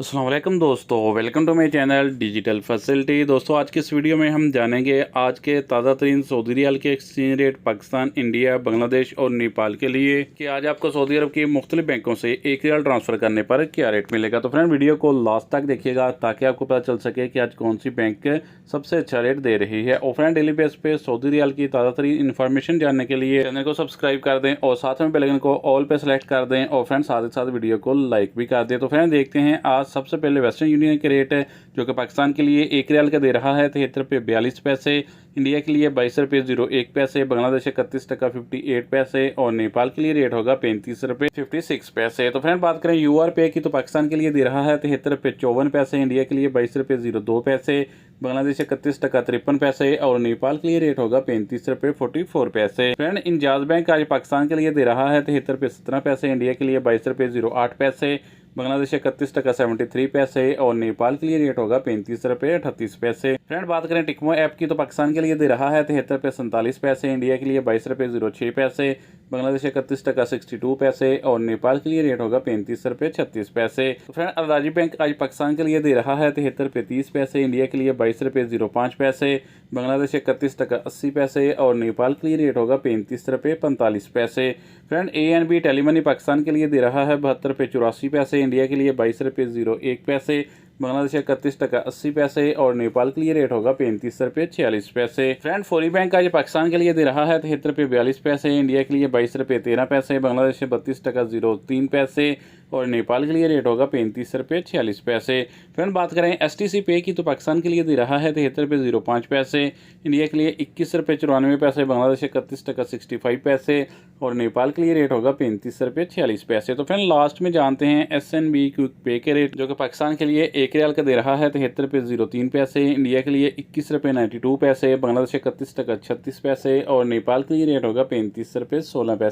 अस्सलाम वालेकुम दोस्तों, welcome to my channel digital facility. दोस्तों आज की इस वीडियो में हम जानेंगे आज के ताज़ा तरीन सऊदी रियाल के exchange rate Pakistan, India, Bangladesh और नेपाल के लिए कि आज आपको सऊदी अरब की मुख्तलिफ बैंकों से एक रियाल ट्रांसफ़र करने पर क्या रेट मिलेगा। तो फ्रेंड वीडियो को लास्ट तक देखिएगा ताकि आपको पता चल सके कि आज कौन सी बैंक सबसे अच्छा रेट दे रही है। और फ्रेंड डेली बेस पे सऊदी रियाल की ताज़ा तरीन इन्फॉर्मेशन जानने के लिए चैनल को सब्सक्राइब कर दें और साथ में बेल आइकन को ऑल पे सेलेक्ट कर दें और फ्रेंड साथ ही साथ वीडियो को लाइक भी कर दें। तो फ्रेंड देखते हैं आज सबसे पहले वेस्टर्न यूनियन के रेट है जो कि पाकिस्तान के लिए एक रियाल का दे रहा है 73 रुपये 42 पैसे, इंडिया के लिए 22 रुपये 01 पैसे, बांग्लादेश 31 टका 58 पैसे और नेपाल के लिए रेट होगा 35 रुपये 56 पैसे। तो फ्रेंड बात करें यूआर पे की तो पाकिस्तान के लिए दे रहा है 73 रुपये 54 पैसे, इंडिया के लिए 22 रुपये 02 पैसे, बांग्लादेश 31 टका 53 पैसे और नेपाल के लिए रेट होगा 35 रुपये 44 पैसे। फ्रेंड इंजाज बैंक आज पाकिस्तान के लिए दे रहा है 73 रुपये 17 पैसे, इंडिया के लिए 22 रुपये 08 पैसे, बांग्लादेश 31 टका 73 पैसे और नेपाल के लिए रेट होगा 35 रुपये 38 पैसे। फ्रेंड बात करें टिकमो ऐप की तो पाकिस्तान के लिए दे रहा है 73 रुपये 47 पैसे, इंडिया के लिए 22 रुपये 06 पैसे, बांग्लादेश 31 टका 62 पैसे और नेपाल के लिए रेट होगा 35 रुपये 36 पैसे। तो फ्रेंड अलराजी बैंक आज पाकिस्तान के लिए दे रहा है 73 रुपये 30 पैसे, इंडिया के लिए 22 रुपये 05 पैसे, बांग्लादेश 31 टका 80 पैसे और नेपाल के लिए रेट होगा 35 रुपये 45 पैसे। फ्रेंड ANB टेलीमनी पाकिस्तान के लिए दे रहा है 72 रुपये 84 पैसे, इंडिया के लिए 22 रुपये 01 पैसे, बांग्लादेश 31 टका 80 पैसे और नेपाल के लिए रेट होगा 35 रुपये 46 पैसे। फ्रेंड फौरी बैंक आज पाकिस्तान के लिए दे रहा है 73 रुपये 42 पैसे, इंडिया के लिए 22 रुपये 13 पैसे, बांग्लादेश 32 टका 03 पैसे और नेपाल के लिए रेट होगा 35 रुपये 46 पैसे। फ्रेंड बात करें STC पे की तो पाकिस्तान के लिए दे रहा है 73 रुपये 05 पैसे, इंडिया के लिए 21 रुपये 94 पैसे, बांग्लादेश 31 टका 65 पैसे और नेपाल के लिए रेट होगा 35 रुपये 46 पैसे। तो फ्रेंड लास्ट में जानते हैं SNB क्विक पे के रेट जो कि पाकिस्तान के लिए एक रियाल का दे रहा है 73 रुपये 03 पैसे, इंडिया के लिए 21 रुपये 92 पैसे, बांग्लादेश 31 टका 36 पैसे और नेपाल के लिए रेट होगा 35 रुपये 16 पैसे।